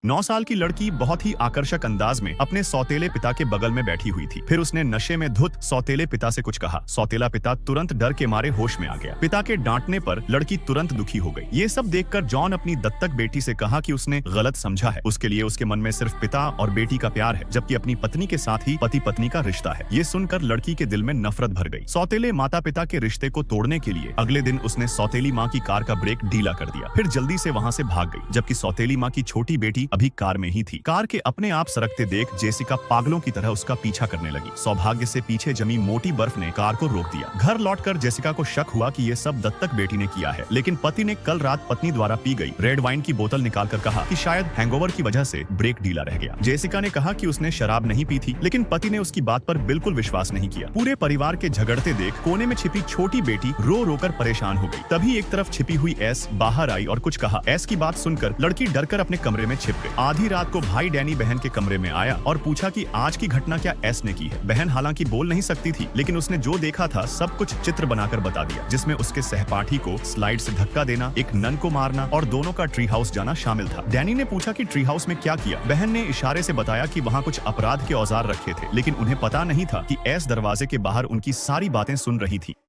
9 साल की लड़की बहुत ही आकर्षक अंदाज में अपने सौतेले पिता के बगल में बैठी हुई थी। फिर उसने नशे में धुत सौतेले पिता से कुछ कहा। सौतेला पिता तुरंत डर के मारे होश में आ गया। पिता के डांटने पर लड़की तुरंत दुखी हो गई। ये सब देखकर जॉन अपनी दत्तक बेटी से कहा कि उसने गलत समझा है। उसके लिए उसके मन में सिर्फ पिता और बेटी का प्यार है, जबकि अपनी पत्नी के साथ ही पति पत्नी का रिश्ता है। ये सुनकर लड़की के दिल में नफरत भर गई। सौतेले माता पिता के रिश्ते को तोड़ने के लिए अगले दिन उसने सौतेली माँ की कार का ब्रेक ढीला कर दिया। फिर जल्दी से वहाँ से भाग गई, जबकि सौतेली माँ की छोटी बेटी अभी कार में ही थी। कार के अपने आप सरकते देख जेसिका पागलों की तरह उसका पीछा करने लगी। सौभाग्य से पीछे जमी मोटी बर्फ ने कार को रोक दिया। घर लौटकर जेसिका को शक हुआ कि ये सब दत्तक बेटी ने किया है, लेकिन पति ने कल रात पत्नी द्वारा पी गई रेड वाइन की बोतल निकालकर कहा कि शायद हैंगओवर की वजह से ब्रेक ढीला रह गया। जेसिका ने कहा कि उसने शराब नहीं पी थी, लेकिन पति ने उसकी बात पर बिल्कुल विश्वास नहीं किया। पूरे परिवार के झगड़ते देख कोने में छिपी छोटी बेटी रो रो कर परेशान हो गई। तभी एक तरफ छिपी हुई एस बाहर आई और कुछ कहा। एस की बात सुनकर लड़की डरकर अपने कमरे में छिप गई। आधी रात को भाई डैनी बहन के कमरे में आया और पूछा कि आज की घटना क्या एस ने की है। बहन हालांकि बोल नहीं सकती थी, लेकिन उसने जो देखा था सब कुछ चित्र बनाकर बता दिया, जिसमें उसके सहपाठी को स्लाइड से धक्का देना, एक नन को मारना और दोनों का ट्री हाउस जाना शामिल था। डैनी ने पूछा कि ट्री हाउस में क्या किया। बहन ने इशारे से बताया कि वहाँ कुछ अपराध के औजार रखे थे, लेकिन उन्हें पता नहीं था कि एस दरवाजे के बाहर उनकी सारी बातें सुन रही थी।